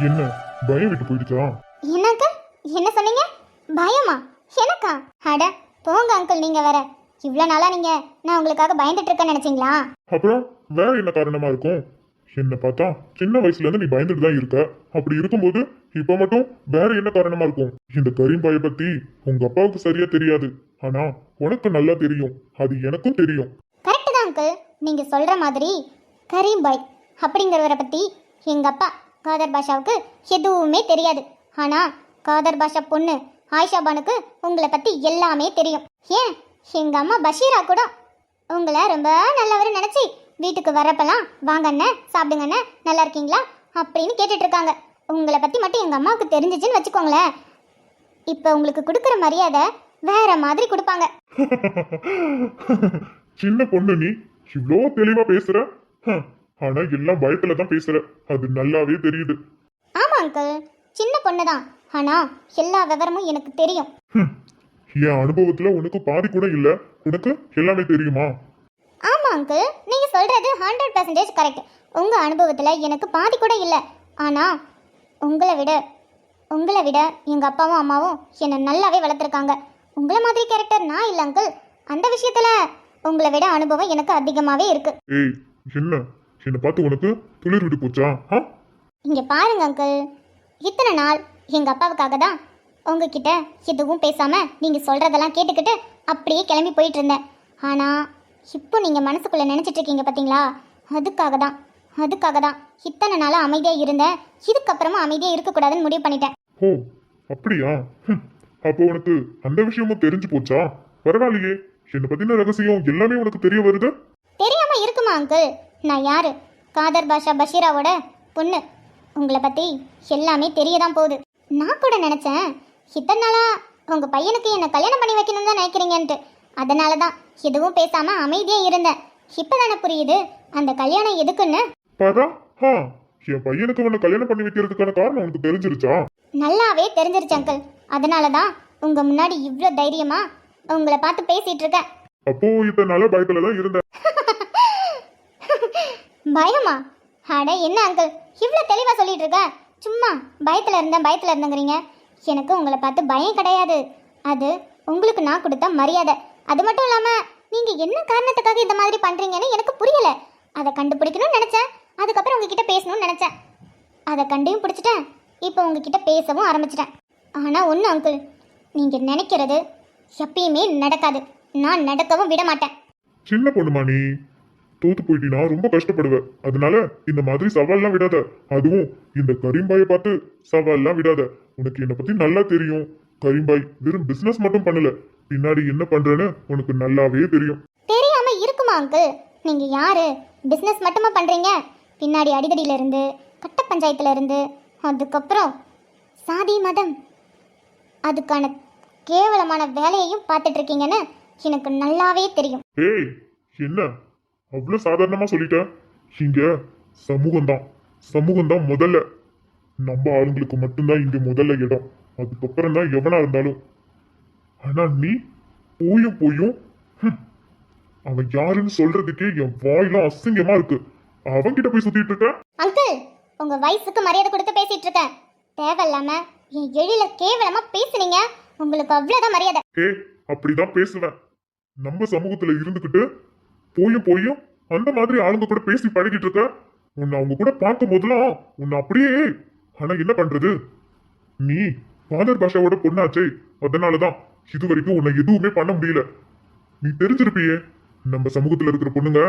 என்ன பயம் விட்டு போயிடுச்சா? என்னங்க என்ன சொன்னீங்க? பயமா? எனக்கா? அட போங்க அங்கிள், நீங்க வேற. இவ்வளவு நாளா நீங்க நான் உங்களுக்காக பயந்துட்டு இருக்கேன்னு நினைச்சீங்களா? அப்புறம் வேற என்ன காரணமா இருக்கும்? என்ன பார்த்தா சின்ன வயசுல இருந்து நீ பயந்துட்டு தான் இருக்க. அப்படி இருக்கும்போது இப்ப மட்டும் வேற என்ன காரணமா இருக்கும்? இந்த கரீம்பாயை பத்தி உங்க அப்பாவுக்கு சரியா தெரியாது, ஆனா உனக்கு நல்லா தெரியும். அது எனக்கும் தெரியும். கரெக்ட் தான் அங்கிள், நீங்க சொல்ற மாதிரி கரீம் பாய் அப்படிங்கிறவரை பத்தி எங்க அப்பா காதர் பாஷாவுக்கு எதுவுமே தெரியாது. ஆனா காதர் பாஷா பொண்ணு ஆயிஷா பானுக்கு உங்களை பத்தி எல்லாமே தெரியும். ஏன் எங்க அம்மா பஷீரா கூட உங்களை ரொம்ப நல்லவர் நினைச்சி வீட்டுக்கு வரப்பெல்லாம் வாங்கண்ணே சாப்பிடுங்கண்ணே நல்லா இருக்கீங்களா அப்படின்னு கேட்டுட்டு இருக்காங்க. உங்களை பத்தி மட்டும் எங்க அம்மாவுக்கு தெரிஞ்சிச்சுன்னு வச்சுக்கோங்களேன், இப்போ உங்களுக்கு கொடுக்குற மரியாதை வேற மாதிரி கொடுப்பாங்க. சின்ன பொண்ணு நீ இவ்வளோ தெளிவா பேசுற. ஆனா எல்லாம் பயத்துல தான் பேசுற, அது நல்லாவே தெரியுது. ஆமா அங்கிள், சின்ன பொண்ணு தான், ஆனா எல்லா விவரமும் எனக்கு தெரியும். என் அனுபவத்துல உனக்கு பாதி கூட இல்ல, உனக்கு எல்லாமே தெரியுமா? ஆமா அங்கிள், நீங்க சொல்றது 100% கரெக்ட். உங்க அனுபவத்துல எனக்கு பாதி கூட இல்ல. ஆனா உங்களை விட எங்க அப்பாவும் அம்மாவும் என்னை நல்லாவே வளர்த்துருக்காங்க. உங்களை மாதிரி கேரக்டர் நான் இல்ல அங்கிள். அந்த விஷயத்துல உங்களை விட அனுபவம் எனக்கு அதிகமாவே இருக்கு. ஏய் என்ன பார்த்து உனக்கு துளிர் விட்டு போச்சா? இங்க பாருங்க அங்கிள், இத்தனை நாள் எங்க அப்பாவுக்காக தான் உங்ககிட்ட எதுவும் பேசாம நீங்க சொல்றதெல்லாம் கேட்டுக்கிட்டு அப்படியே கிளம்பி போயிட்டு இருந்தேன். ஆனா இப்போ நீங்க மனசுக்குள்ள நினைச்சிட்டு இருக்கீங்க பாத்தீங்களா, அதுக்காக தான் இத்தனை நாளா அமைதியா இருந்தேன். இதுக்கப்புறமா அமைதியா இருக்கக்கூடாதுன்னு முடிவு பண்ணிட்டேன். ஓ அப்படியா? அப்போ உனக்கு அந்த விஷயமும் தெரிஞ்சு போச்சா? பரவாயில்லையே, என்னை பத்தின ரகசியம் எல்லாமே உனக்கு தெரிய வருது. தெரியாம இருக்குமா அங்கிள்? நான் யாரு? காதர் பாஷா பஷீராவோட பொண்ணு. உங்களை பத்தி எல்லாமே தெரியதான் போகுது. நான் கூட நினைச்சேன் இத்தனை நாளா உங்க பையனுக்கு என்ன கல்யாணம் பண்ணி வைக்கணும்னு தான் நினைக்கிறீங்கன்ட்டு. அதனால தான் எதுவும் பேசாம அமைதியா இருந்தேன். இப்பதானே புரியுது அந்த கல்யாணம் எதுக்குன்னு. பாரா, என் பையனுக்கு உன்னை கல்யாணம் பண்ணி வைக்கிறதுக்கான காரணம் உனக்கு தெரிஞ்சிருச்சா? நல்லாவே தெரிஞ்சிருச்சு அங்கிள். அதனால தான் உங்க முன்னாடி இவ்வளோ தைரியமா உங்களை பார்த்து பேசிட்டு இருக்கேன். அப்போ இத்தனை நாளா பயத்துல தான் இருந்த. பயமா? அட என்ன அங்கிள் இவ்வளோ தெளிவா சொல்லிட்டு இருக்க? சும்மா பயத்துல இருந்தேங்கிறீங்க. எனக்கு உங்களை பார்த்து பயம் கிடையாது. அது உங்களுக்கு நான் கொடுத்த மரியாதை. அது மட்டும் இல்லாம நீங்க என்ன காரணத்துக்காக இந்த மாதிரி பண்றீங்கன்னு எனக்கு புரியல. அதை கண்டுபிடிக்கணும்னு நினைச்சேன். அதுக்கப்புறம் உங்ககிட்ட பேசணும்னு நினைச்சேன். அதை கண்டையும் பிடிச்சிட்டேன். இப்போ உங்ககிட்ட பேசவும் ஆரம்பிச்சிட்டேன். ஆனா ஒன்று அங்கிள், நீங்க நினைக்கிறது எப்பயுமே நடக்காது. நான் நடக்கவும் விட மாட்டேன். சின்ன பொண்ணுமா நீ, தோத்து போயிட்டீனா ரொம்ப கஷ்டப்படுவ. அதனால இந்த மாதிரி சவால்லாம் விடாத. அதுவும் இந்த கரீம்பாயை பார்த்து சவால்லாம் விடாத. உனக்கு என்னை பத்தி நல்லா தெரியும். கரீம்பாய் வெறும் பிசினஸ் மட்டும் பண்ணல, பின்னாடி என்ன பண்றேன்னு உனக்கு நல்லாவே தெரியும். தெரியாம இருக்குமா அங்கிள்? நீங்க யாரு? பிசினஸ் மட்டுமா பண்றீங்க? பின்னாடி அடிதடியில இருந்து, கட்ட பஞ்சாயத்துல இருந்து, அதுக்கப்புறம் சாதி மதம், அதுக்கான கேவலமான வேலையையும் பார்த்துட்டு இருக்கீங்கன்னு எனக்கு நல்லாவே தெரியும். ஏய் என்ன அவ்வளவு சாதாரணமா சொல்லிட்ட? இங்க சமூகம் தான் முதல்ல. நம்ம ஆளுங்களுக்கு மட்டும்தான் இங்க முதல்ல இடம். அதுக்கப்புறம் தான் எவனா இருந்தாலும். ஆனா நீ போயும் அவன் யாருன்னு சொல்றதுக்கே என் வாயெல்லாம் அசிங்கமா இருக்கு. அவன்கிட்ட போய் சுத்திட்டு இருக்க? அங்கிள், உங்க வயசுக்கு மரியாதை கொடுத்து பேசிட்டு இருக்கேன். தேவையில்லாம என் எழில கேவலமா பேசுனீங்க. உங்களுக்கு அவ்வளவுதான் மரியாதை. அப்படிதான் பேசுவேன். நம்ம சமூகத்துல இருந்துகிட்டு போயும் அந்த மாதிரி ஆளுங்க கூட பேசி பழகிட்டு இருக்க. உன்னை அவங்க கூட பார்க்கும் போதெல்லாம் உன்னை அப்படியே. ஆனா என்ன பண்றது, நீ காதர் பாஷாவோட பொண்ணாச்சே. அதனாலதான் இது வரைக்கும் உன்னை எதுவுமே பண்ண முடியல. நீ தெரிஞ்சிருப்பியே, நம்ம சமூகத்துல இருக்கிற பொண்ணுங்க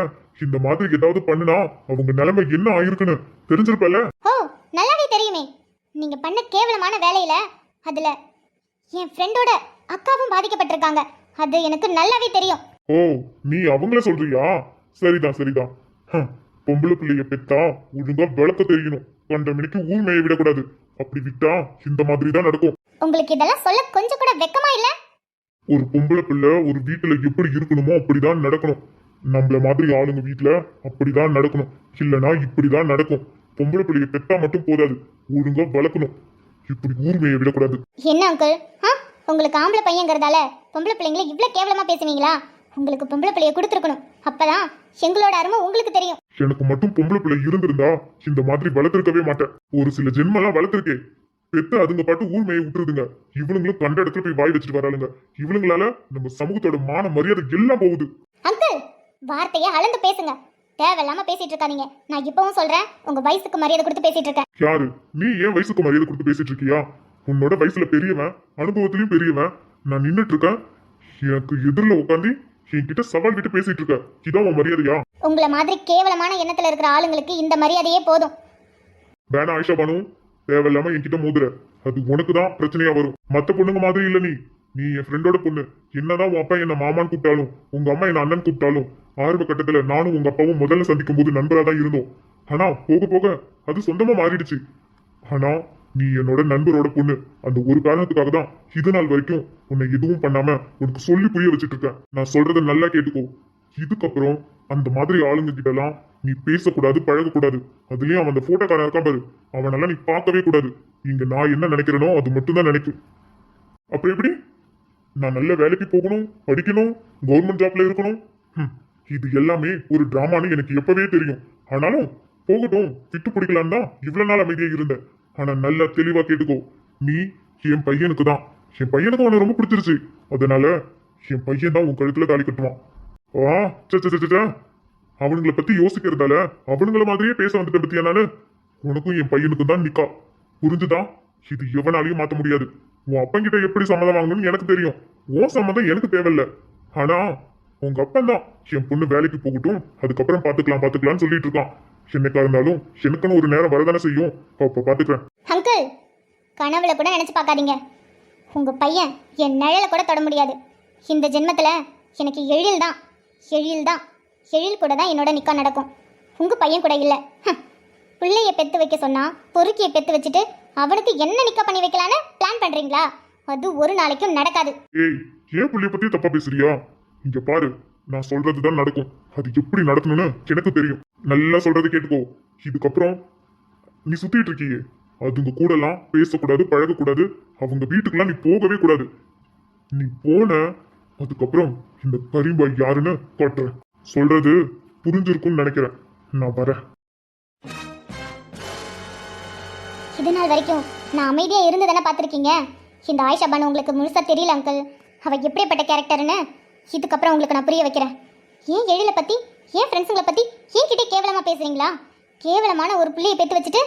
இந்த மாதிரி ஏதாவது பண்ணுனா அவங்க நிலைமை என்ன ஆயிருக்குன்னு தெரிஞ்சிருப்பல. ஓ நல்லாவே தெரியுமே. நீங்க பண்ண கேவலமான வேலையில அதுல என் ஃப்ரெண்டோட அக்காவும் பாதிக்கப்பட்டிருக்காங்க. அது எனக்கு நல்லாவே தெரியும். ஓ நீ அவங்கள சொல்றியா? சரிதான். பொம்பளை பிள்ளைய பெத்தா ஒழுங்கா விளக்க தெரியணும். கண்ட மணிக்கு ஊர் மேய விடக்கூடாது. அப்படி விட்டா இந்த மாதிரி தான் நடக்கும். உங்களுக்கு இதெல்லாம் சொல்ல கொஞ்சம் கூட வெக்கமா இல்ல? ஒரு பொம்பளை பிள்ளை ஒரு வீட்டுல எப்படி இருக்கணுமோ அப்படிதான் நடக்கணும். நம்மள மாதிரி ஆளுங்க வீட்டுல அப்படிதான் நடக்கணும். இல்லைன்னா இப்படிதான் நடக்கும். பொம்பளை பிள்ளைய பெத்தா மட்டும் போதாது, ஒழுங்கா வளர்க்கணும். இப்படி ஊர் மேய விடக்கூடாது. என்ன அங்கிள், உங்களுக்கு ஆம்பளை பையங்கிறதால பொம்பளை பிள்ளைங்களை இவ்வளவு கேவலமா பேசுவீங்களா? உங்களுக்கு பொம்பளை பிள்ளைய கொடுத்துருக்கணும். அப்பதான் எங்களோட அருமை உங்களுக்கு தெரியும். எனக்கு மட்டும் பொம்பளை பிள்ளை இருந்திருந்தா இந்த மாதிரி வளர்த்திருக்கவே மாட்டேன். ஒரு சில ஜென்மெல்லாம் வளர்த்திருக்கேன். பெத்து அதுங்க பாட்டு ஊர் மேய விட்டுருதுங்க. இவனுங்களும் கண்ட இடத்துல போய் வாய் வச்சுட்டு வராளுங்க. இவனுங்களால நம்ம சமூகத்தோட மான மரியாதை எல்லாம் போகுது. அங்கிள், வார்த்தையை அளந்து பேசுங்க. தேவையில்லாம பேசிட்டு இருக்காதீங்க. நான் இப்பவும் சொல்றேன், உங்க வயசுக்கு மரியாதை கொடுத்து பேசிட்டு இருக்கேன். யாரு நீ? ஏன் வயசுக்கு மரியாதை கொடுத்து பேசிட்டு இருக்கியா? உன்னோட வயசுல பெரியவன், அனுபவத்திலயும் பெரியவன். நான் நின்னுட்டு இருக்கேன், எனக்கு எதிரில் உட்காந்து என்கிட்ட சவால் விட்டு பேசிட்டு இருக்க. இதான் உன் மரியாதையா? உங்களை மாதிரி கேவலமான எண்ணத்துல இருக்கிற ஆளுங்களுக்கு இந்த மரியாதையே போதும். வேணா ஆயிஷா பானு, தேவையில்லாம என்கிட்ட மோதுற. அது உனக்கு தான் பிரச்சனையா வரும். மத்த பொண்ணுங்க மாதிரி இல்ல நீ. நீ என் ஃப்ரெண்டோட பொண்ணு. என்னதான் உன் அப்பா என்ன மாமான்னு கூப்பிட்டாலும், உங்க அம்மா என்ன அண்ணன் கூப்பிட்டாலும், ஆரம்ப கட்டத்துல நானும் உங்க அப்பாவும் முதல்ல சந்திக்கும் போது நண்பரா தான் இருந்தோம். ஆனா போக போக அது சொந்தமா மாறிடுச்சு. ஆனா நீ என்னோட நண்பரோட பொண்ணு. அந்த ஒரு காரணத்துக்காக தான் இது நாள் வரைக்கும் உன்னை எதுவும் பண்ணாம உனக்கு சொல்லி புரிய வச்சுட்டு இருக்கேன். நான் சொல்றதை நல்லா கேட்டுக்கோ. இதுக்கப்புறம் அந்த மாதிரி ஆளுங்க கிட்ட எல்லாம் நீ பேசக்கூடாது, பழகக்கூடாது. அதுலயும் அவன் அந்த போட்டோக்காரன் இருக்கான் பாரு, அவனெல்லாம் நீ பார்க்கவே கூடாது. இங்க நான் என்ன நினைக்கிறேனோ அது மட்டும்தான் நினைக்கும். அப்புறம் எப்படி? நான் நல்ல வேலைக்கு போகணும், படிக்கணும், கவர்மெண்ட் ஜாப்ல இருக்கணும். இது எல்லாமே ஒரு டிராமான்னு எனக்கு எப்பவே தெரியும். ஆனாலும் போகட்டும், விட்டு பிடிக்கலான்னு தான் இவ்வளவு நாள் அமைதியா இருந்தேன். ஆனா நல்லா தெளிவா கேட்டுக்கோ. நீ என் பையனுக்கு தான். என் பையனுக்கு அவனை ரொம்ப பிடிச்சிருச்சு. அதனால என் பையன் தான் உன் கழுத்துல தாலி கட்டுவான். அவனுங்களை பத்தி யோசிக்கிறதால அவனுங்கள மாதிரியே பேச வந்துட்ட பத்தியா நானு. உனக்கும் என் பையனுக்கும் தான் நிக்கா. புரிஞ்சுதா? இது எவனாலையும் மாத்த முடியாது. உன் அப்பங்கிட்ட எப்படி சம்மதம் வாங்கணும்னு எனக்கு தெரியும். உன் சம்மதம் எனக்கு தேவையில்ல. ஆனா உங்க அப்பன் தான் என் பொண்ணு வேலைக்கு போகட்டும், அதுக்கப்புறம் பாத்துக்கலாம்னு சொல்லிட்டு இருக்கான். என்னைக்கா இருந்தாலும் எனக்குன்னு ஒரு நேரம் வரதானே செய்யும். அப்ப பாத்துக்கிறேன். அங்கிள், கனவுல கூட நினைச்சு பார்க்காதீங்க. உங்க பையன் என் நிழல கூட தொட முடியாது. இந்த ஜென்மத்துல எனக்கு எழில் தான். எழில் கூட தான் என்னோட நிக்கா நடக்கும். உங்க பையன் கூட இல்ல. பிள்ளைய பெத்து வைக்க சொன்னா பொறுக்கியை பெத்து வச்சுட்டு அவனுக்கு என்ன நிக்கா பண்ணி வைக்கலான்னு பிளான் பண்றீங்களா? அது ஒரு நாளைக்கும் நடக்காது. ஏய், ஏன் பிள்ளைய பத்தி தப்பா பேசுறியா? இங்க பாரு, நான் சொல்றதுதான் நடக்கும். அது எப்படி நடக்கணும்னு எனக்கு தெரியும். நல்லா சொல்றது கேட்டுக்கோ. இதுக்கப்புறம் நீ சுத்திட்டு இருக்கியே, அதுங்க கூட எல்லாம் பேசக்கூடாது, பழகக்கூடாது. அவங்க வீட்டுக்கெல்லாம் நீ போகவே கூடாது. நீ போன அதுக்கப்புறம் இந்த கரீம்பாய் யாருன்னு காட்டுறேன். சொல்றது புரிஞ்சிருக்கும்னு நினைக்கிறேன். நான் வரேன். இது நாள் வரைக்கும் நான் அமைதியா இருந்து தானே பார்த்துருக்கீங்க. இந்த ஆயிஷா பானு உங்களுக்கு முழுசா தெரியல அங்கிள். அவ எப்படிப்பட்ட கேரக்டர்னு இதுக்கப்புறம் உங்களுக்கு நான் புரிய வைக்கிறேன். ஏன் எழில பத்தி, ஏன் ஃப்ரெண்ட்ஸுங்களை பத்தி ஏன் கிட்டே கேவலமா பேசுறீங்களா? கேவலமான ஒரு பிள்ளையை பெற்று வச்சுட்டு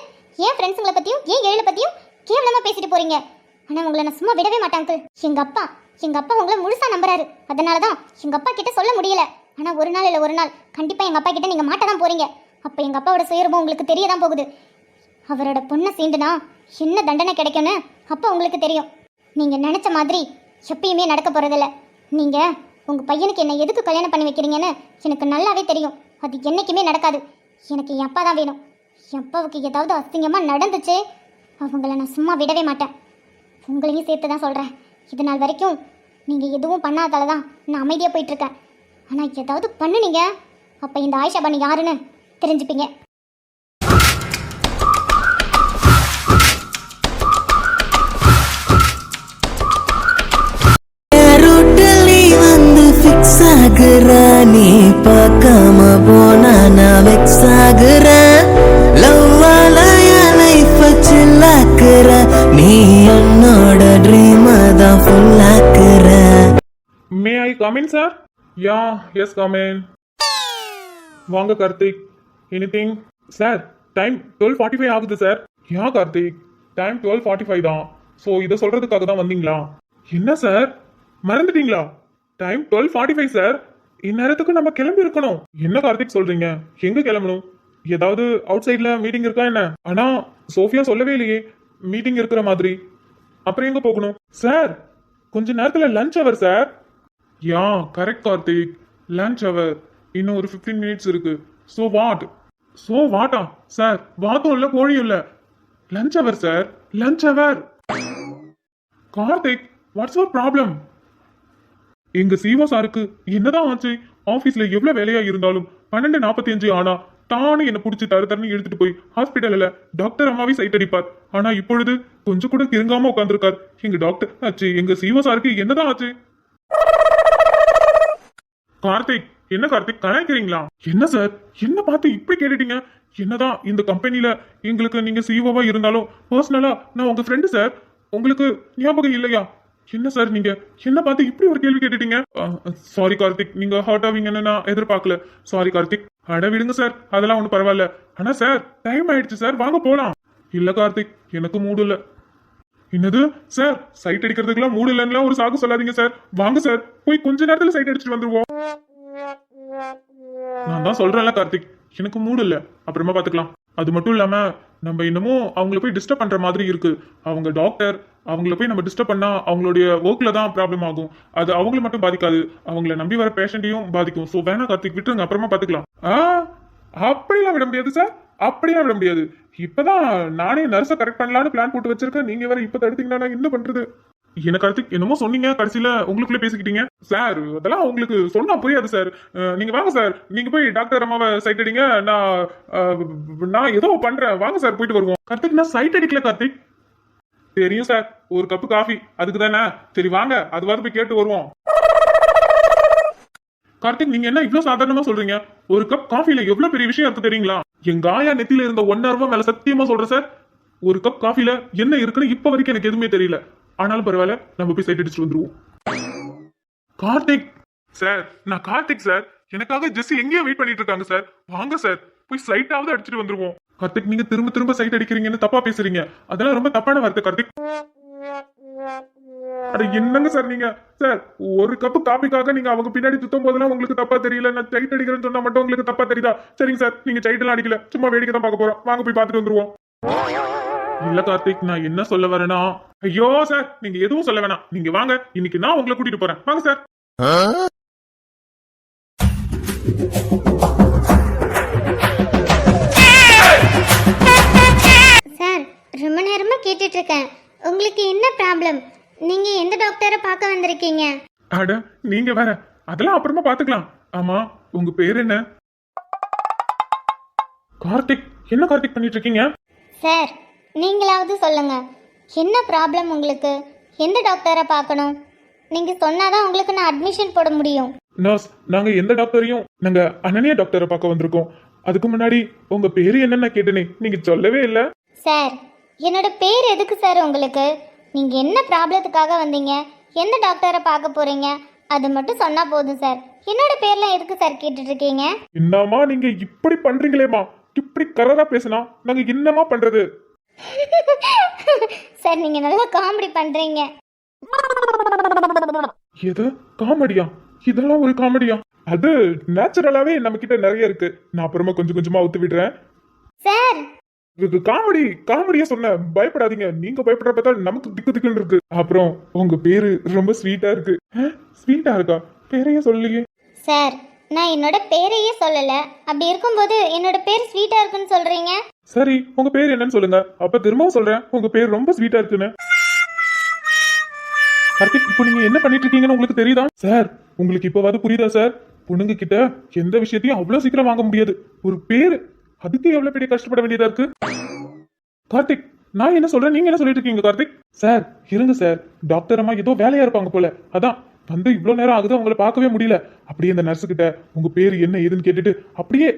ஏன் ஃப்ரெண்ட்ஸுங்களை பத்தியும் ஏன் எழில பத்தியும் கேவலமா பேசிட்டு போறீங்க? ஆனா உங்களை நான் சும்மா விடவே மாட்டேன் அங்கிள். எங்க அப்பா உங்களை முழுசா நம்புறாரு. அதனாலதான் எங்க அப்பா கிட்ட சொல்ல முடியல. ஆனா ஒரு நாள் இல்ல ஒரு நாள் கண்டிப்பா எங்க அப்பா கிட்ட நீங்க மாட்டதான் போறீங்க. அப்ப எங்க அப்பாவோட சுயரூபம் உங்களுக்கு தெரியதான் போகுது. அவரோட பொண்ணை சீண்டுனா என்ன தண்டனை கிடைக்கும்னு அப்ப உங்களுக்கு தெரியும். நீங்க நினைச்ச மாதிரி எப்பயுமே நடக்க போறதில்ல. நீங்க உங்க பையனுக்கு என்ன எதுக்கு கல்யாணம் பண்ணி வைக்கிறீங்கன்னு எனக்கு நல்லாவே தெரியும். அது என்னைக்குமே நடக்காது. எனக்கு என் அப்பா தான் வேணும். என் அப்பாவுக்கு ஏதாவது அசிங்கமா நடந்துச்சு, அவங்கள நான் சும்மா விடவே மாட்டேன். உங்களையும் சேர்த்து தான் சொல்றேன். இது நாள் வரைக்கும் நீங்க எதுவும் பண்ணாதால தான் நான் அமைதியா போயிட்டு இருக்கேன். ஆனா ஏதாவது பண்ணுனீங்க, அப்ப இந்த ஆயிஷா பானு யாருன்னு தெரிஞ்சுப்பீங்க. நீ பார்க்காம போனா நான் வெக்ஸ் ஆகுறேன். லவ்வால என் லைஃப் சில்லாக்குற. நீ என்னோட ட்ரீம் தான் ஃபுல் ஆக்குற. May I come in sir? Ya, yes come in. வாங்க கார்த்திக். எனிதிங்? சார், டைம் 12:45 ஆகுது சார். யா கார்த்திக், டைம் 12:45 தான். ஸோ இதை சொல்றதுக்காக தான் வந்தீங்களா? என்ன சார் மறந்துட்டீங்களா? Time 12:45 sir. இந்நேரத்துக்கு நம்ம கிளம்பி இருக்கணும். என்ன கார்த்திக் சொல்றீங்க? எங்க கிளம்பணும்? ஏதாவது அவுட் சைட்ல மீட்டிங் இருக்கா என்ன? ஆனா சோஃபியா சொல்லவே இல்லையே மீட்டிங் இருக்கிற மாதிரி. அப்புறம் எங்க போகணும்? சார், கொஞ்ச நேரத்துல lunch hour sir. Ya correct Karthik, lunch hour. இன்னும் ஒரு 15 மினிட்ஸ் இருக்கு. So வாட்டா sir? வாத்தும் இல்லை கோழியும் இல்லை. Lunch hour sir, lunch hour. Karthik, what's your problem? எங்க சிஓ சாருக்கு என்னதான் ஆச்சு? ஆபீஸ்ல எவ்வளவு வேலையா இருந்தாலும் 12:45 ஆனா தானே என்ன பிடிச்சி தரன்னு இழுத்துட்டு போய் ஹாஸ்பிட்டல்ல டாக்டர் அம்மாவே சைட் அடிப்பார். ஆனா இப்பொழுது கொஞ்சம் கூட திருங்காம உட்காந்துருக்கார். எங்க டாக்டர் ஆச்சு, எங்க சிஓ சாருக்கு என்னதான் ஆச்சு? கார்த்திக், என்ன கார்த்திக் கலாய்க்கிறீங்களா? என்ன சார் என்ன பார்த்து இப்படி கேட்டுட்டீங்க? என்னதான் இந்த கம்பெனில எங்களுக்கு நீங்க சிஓவா இருந்தாலும் பர்சனலா நான் உங்க ஃப்ரெண்டு சார். உங்களுக்கு ஞாபகம் இல்லையா? என்ன சார் நீங்க என்ன பார்த்து இப்படி ஒரு கேள்வி கேட்டுட்டீங்க? சாரி கார்த்திக், நீங்க ஹர்ட் ஆவீங்கன்னு நான் எதிர்பார்க்கல. சாரி கார்த்திக். அட விடுங்க சார், அதெல்லாம் ஒன்றும் பரவாயில்ல. ஆனா சார் டைம் ஆயிடுச்சு சார், வாங்க போலாம். இல்ல கார்த்திக், எனக்கு மூடு இல்ல. என்னது சார், சைட் அடிக்கிறதுக்குலாம் மூடு இல்லைன்னா ஒரு சாக்கு சொல்லாதீங்க சார். வாங்க சார், போய் கொஞ்ச நேரத்துல சைட் அடிச்சுட்டு வந்துருவோம். நான் தான் சொல்றேன்ல கார்த்திக், எனக்கு மூடு இல்ல, அப்புறமா பாத்துக்கலாம். அது மட்டும் இல்லாம நம்ம இன்னமும் அவங்கள போய் டிஸ்டர்ப் பண்ற மாதிரி இருக்கு. அவங்க டாக்டர், அவங்கள போய் நம்ம டிஸ்டர்ப் பண்ணா அவங்களுடைய ஒர்க்ல தான் ப்ராப்ளம் ஆகும். அது அவங்கள மட்டும் பாதிக்காது, அவங்கள நம்பி வர பேஷண்ட்டையும் பாதிக்கும். ஸோ வேணா கார்த்திக், விட்டுருங்க, அப்புறமா பாத்துக்கலாம். அப்படிலாம் விட முடியாது சார், அப்படிலாம் விட முடியாது. இப்பதான் நானே நர்ஸை கரெக்ட் பண்ணலான்னு பிளான் போட்டு வச்சிருக்கேன். நீங்க வேற இப்ப தடுத்தீங்கன்னா நான் என்ன பண்றது? என்ன கார்த்திக், என்னமோ சொன்னீங்க, கடைசியில உங்களுக்குள்ள பேசிக்கிட்டீங்க சார். அதெல்லாம் உங்களுக்கு சொன்னா புரியாது சார். நீங்க வாங்க சார், நீங்க போய் டாக்டர் அம்மாவை சைட் அடிங்க. நான் ஏதோ பண்றேன், வாங்க சார், போயிட்டு வருவோம். கார்த்திக், நான் சைட் அடிக்கல கார்த்திக். தெரியும் சார், ஒரு கப்பு காஃபி அதுக்கு தானே. சரி வாங்க, அதுவாது போய் கேட்டு வருவோம். கார்த்திக், நீங்க என்ன இவ்வளவு சாதாரணமா சொல்றீங்க? ஒரு கப் காஃபில எவ்வளவு பெரிய விஷயம் இருக்கு தெரியுங்களா? எங்க ஆயா நெத்தியில இருந்த 1,000 ரூபாய் மேல சத்தியமா சொல்றேன் சார். ஒரு கப் காஃபில என்ன இருக்குன்னு இப்ப வரைக்கும் எனக்கு எதுவுமே தெரியல. ஆனாலும் பரவாயில்ல, நம்ம போய் சைட் அடிச்சுட்டு வந்துருவோம். கார்த்திக் சார், நான் கார்த்திக் சார். எனக்காக ஜெஸ்ஸி எங்கேயோ வெயிட் பண்ணிட்டு இருக்காங்க சார். வாங்க சார், போய் சைட்டாவது அடிச்சுட்டு வந்துருவோம். கார்த்திக், நீங்க திரும்ப திரும்ப சைட் அடிக்கிறீங்கன்னு தப்பா பேசுறீங்க. அதெல்லாம் ரொம்ப தப்பான வார்த்தை கார்த்திக். அட என்னங்க சார் நீங்க? சார், ஒரு கப்பு காபிக்காக நீங்க அவங்க பின்னாடி சுத்தும் போதெல்லாம் உங்களுக்கு தப்பா தெரியல. நான் சைட் அடிக்கிறேன்னு சொன்னா மட்டும் உங்களுக்கு தப்பா தெரியுதா? சரிங்க சார், நீங்க சைட் எல்லாம் அடிக்கல, சும்மா வேடிக்கை தான் பார்க்க போறோம். வாங்க போய் பார்த்துட்டு வந்துருவோம். இல்ல கார்த்திக், நான் என்ன சொல்ல வரேன்னா, ஐயோ சார், நீங்க எதுவும் சொல்ல வேணாம். நீங்க வாங்க, இன்னைக்கு நான் உங்களை கூட்டிட்டு போறேன். வாங்க சார். சார், ரொம்ப நேரமா கேட்டுட்டு இருக்கேன். உங்களுக்கு என்ன ப்ராப்ளம்? நீங்க எந்த டாக்டரை பார்க்க வந்திருக்கீங்க? அட நீங்க வேற, அதெல்லாம் அப்புறமா பாத்துக்கலாம். ஆமா, உங்க பேர் என்ன? கார்த்திக். என்ன கார்த்திக் பண்ணிட்டு இருக்கீங்க? சார், நீங்களாவது சொல்லுங்க, என்ன ப்ராப்ளம் உங்களுக்கு? எந்த டாக்டரை பார்க்கணும்? நீங்க சொன்னாதான் உங்களுக்கு நான் அட்மிஷன் போட முடியும். நர்ஸ், நாங்க எந்த டாக்டரையும், நாங்க அனன்யா டாக்டரை பார்க்க வந்திருக்கோம். அதுக்கு முன்னாடி உங்க பேரு என்னன்னு கேட்டேனே, நீங்க சொல்லவே இல்ல. சார், என்னோட பேர் எதுக்கு சார் உங்களுக்கு? நீங்க என்ன ப்ராப்ளத்துக்காக வந்தீங்க, எந்த டாக்டரை பார்க்க போறீங்க, அது மட்டும் சொன்னா போதும் சார். என்னோட பேர்லாம் எதுக்கு சார் கேட்டுட்டு இருக்கீங்க? என்னமா நீங்க இப்படி பண்றீங்களேமா? இப்படி கரரா பேசினா நாங்க என்னமா பண்றது? சார், நீங்க நல்லா காமெடி பண்றீங்க. எது காமெடியா? இதெல்லாம் ஒரு காமெடியா? அது நேச்சுரலாவே நம்ம கிட்ட நிறைய இருக்கு. நான் அப்புறமா கொஞ்சம் கொஞ்சமா ஊத்து விடுறேன். சார், இது காமெடி, காமெடியா சொன்ன, பயப்படாதீங்க. நீங்க பயப்படுற பார்த்தா நமக்கு திக்கு திக்குன்னு இருக்கு. அப்புறம் உங்க பேரு ரொம்ப ஸ்வீட்டா இருக்கு. ஸ்வீட்டா இருக்கா? பேரையே சொல்லியே. சார், நான் என்னோட பேரையே சொல்லல. அப்படி இருக்கும்போது என்னோட பேர் ஸ்வீட்டா இருக்குன்னு சொல்றீங்க? சரி, உங்க பேர் என்னன்னு சொல்லுங்க. அப்ப திரும்பவும் சொல்றேன், உங்க பேர் ரொம்ப ஸ்வீட்டா இருக்குன்னு. கார்த்திக், இப்போ நீங்க என்ன பண்ணிட்டு இருக்கீங்கன்னு உங்களுக்கு தெரியுதா? சார், உங்களுக்கு இப்போவாது புரியுதா சார்? பொண்ணுங்க கிட்ட எந்த விஷயத்தையும் அவ்வளவு சீக்கிரம் வாங்க முடியாது. ஒரு பேரு, அதுக்கு எவ்வளவு பெரிய கஷ்டப்பட வேண்டியதா இருக்கு. கார்த்திக், நான் என்ன சொல்றேன், நீங்க என்ன சொல்லிட்டு இருக்கீங்க? கார்த்திக் சார், இருங்க சார். டாக்டர் அம்மா ஏதோ வேலையா இருப்பாங்க போல, அதான் வந்து இவ்வளவு நேரம் ஆகுது, உங்களை பார்க்கவே முடியல. அப்படியே அந்த நர்ஸு கிட்ட உங்க பேரு என்ன ஏதுன்னு கேட்டுட்டு அப்படியே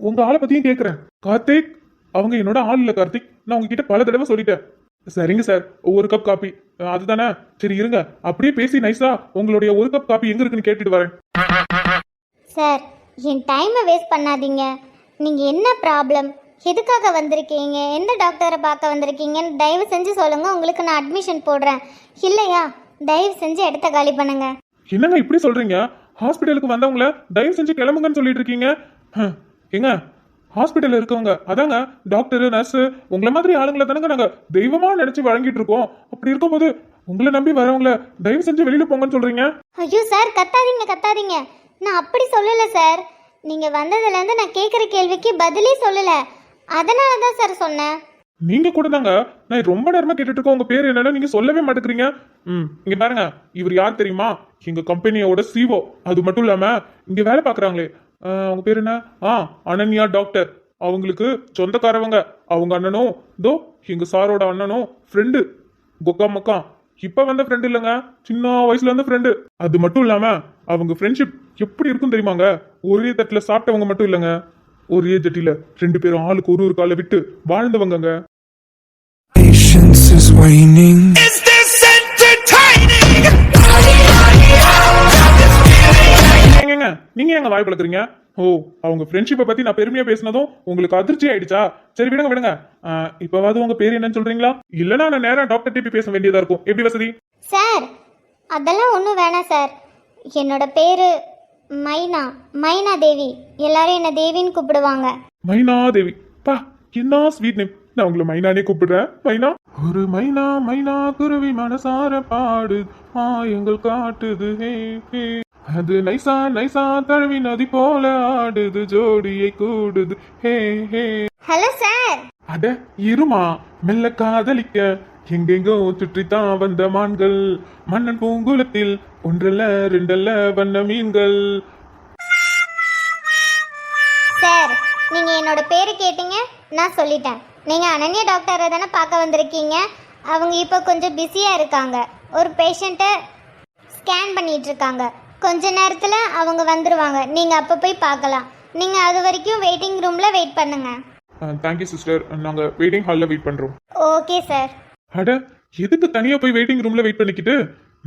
உங்க ஆளை பத்தியும் கேட்கிறேன். கார்த்திக், அவங்க என்னோட ஆள் இல்ல கார்த்திக், நான் உங்ககிட்ட பல தடவை சொல்லிட்டேன். சரிங்க சார், ஒரு கப் காப்பி அதுதானே? சரி இருங்க, அப்படியே பேசி நைஸா உங்களுடைய ஒரு கப் காப்பி எங்க இருக்குன்னு கேட்டுட்டு வரேன். சார், என் டைமை வேஸ்ட் பண்ணாதீங்க. நீங்க என்ன ப்ராப்ளம், எதுக்காக வந்திருக்கீங்க, எந்த டாக்டரை பார்க்க வந்திருக்கீங்கன்னு தயவு செஞ்சு சொல்லுங்க. உங்களுக்கு நான் அட்மிஷன் போடுறேன். இல்லையா தயவு செஞ்சு இடத்த காலி பண்ணுங்க. என்னங்க இப்படி சொல்றீங்க? ஹாஸ்பிட்டலுக்கு வந்தவங்கள தயவு செஞ்சு கிளம்புங்கன்னு சொல்லிட்டு இருக்கீங்க. எங்க ஹாஸ்பிட்டல் இருக்கவங்க, அதாங்க டாக்டர் நர்ஸ், உங்களை மாதிரி ஆளுங்களை தானங்க நாங்க தெய்வமா நினைச்சு வழங்கிட்டு இருக்கோம். அப்படி இருக்கும்போது உங்களை நம்பி வரவங்கள தயவு செஞ்சு வெளியில போங்கன்னு சொல்றீங்க. ஐயோ சார், கத்தாதீங்க கத்தாதீங்க. நான் அப்படி சொல்லல சார். நீங்க வந்ததுல இருந்து நான் கேட்குற கேள்விக்கு பதிலே சொல்லல, அதனால தான் சார் சொன்னேன். நீங்க கூட தாங்க, நான் ரொம்ப நேரமா கேட்டுட்டு இருக்கோம் உங்க பேர் என்னன்னு நீங்க சொல்லவே மாட்டேங்கிறீங்க. இங்க பாருங்க, இவர் யார் தெரியுமா? எங்க கம்பெனியோட சிஓ. அது மட்டும் இல்லாம இங்க வேலை பாக்குறாங்களே, அவங்க பேர் என்ன? அனன்யா டாக்டர். அவங்களுக்கு சொந்தக்காரவங்க. அவங்க அண்ணனும் தோ எங்க சாரோட அண்ணனும் ஃப்ரெண்டு. கொக்கா மக்கா இப்ப வந்த ஃப்ரெண்டு இல்லைங்க, சின்ன வயசுல இருந்த ஃப்ரெண்டு. அது மட்டும் இல்லாம அவங்க ஃப்ரெண்ட்ஷிப் எப்படி இருக்கும் தெரியுமாங்க? ஒரே தட்டுல சாப்பிட்டவங்க மட்டும் இல்லைங்க, ஒரே ஜட்டில 2 பேரும் ஆளுக்கு ஒரு காலை விட்டு வாழ்ந்தவங்கங்க. Patience is waning. ஏங்க நீங்க ஏங்க வாய் பழக்கிறீங்க? ஓ, அவங்க ஃப்ரெண்ட்ஷிப்பை பத்தி நான் பெருமையா பேசினதும் உங்களுக்கு அதிர்ச்சி ஆயிடுச்சா? சரி விடுங்க விடுங்க. இப்பவாவது உங்க பேர் என்னன்னு சொல்றீங்களா? இல்லைன்னா நான் நேரா டாக்டர் டிபி பேச வேண்டியதா இருக்கும். எப்படி வசதி? சார் அதெல்லாம் ஒன்றும் வேணாம் சார். என்னோட பேரு மைனா, மைனா தேவி. எல்லாரும் என்ன தேவின்னு கூப்பிடுவாங்க. மைனா தேவி, பா என்ன ஸ்வீட் நேம். நான் உங்களை மைனானே கூப்பிடுறேன். மைனா, ஒரு மைனா மைனா குருவி மனசார பாடு எங்கள் காட்டுது ஹே ஹே, அது நைசா நைசா தழுவி நதி போல ஆடுது ஜோடியை கூடுது ஹே ஹே. Hello sir. அட இருமா, மெல்ல காதலிக்க எங்கெங்கோ சுற்றித்தான் வந்த மான்கள், மன்னன் பூங்குளத்தில் ஒன்றல்ல ரெண்டல்ல வண்ண மீன்கள். சார் நீங்க என்னோட பேரு கேட்டீங்க, நான் சொல்லிட்டேன். நீங்க அனன்யா டாக்டரை தானே பார்க்க வந்திருக்கீங்க. அவங்க இப்போ கொஞ்சம் பிஸியா இருக்காங்க. ஒரு பேஷண்ட்டை ஸ்கேன் பண்ணிட்டு இருக்காங்க. கொஞ்ச நேரத்தில் அவங்க வந்துருவாங்க. நீங்க அப்போ போய் பார்க்கலாம். நீங்க அது வரைக்கும் வெயிட்டிங் ரூம்ல வெயிட் பண்ணுங்க. தேங்க்யூ சிஸ்டர், நாங்க வெயிட்டிங் ஹாலில் வெயிட் பண்றோம். Okay sir. அட எதுக்கு தனியா போய் வெயிட்டிங் ரூம்ல வெயிட் பண்ணிக்கிட்டு?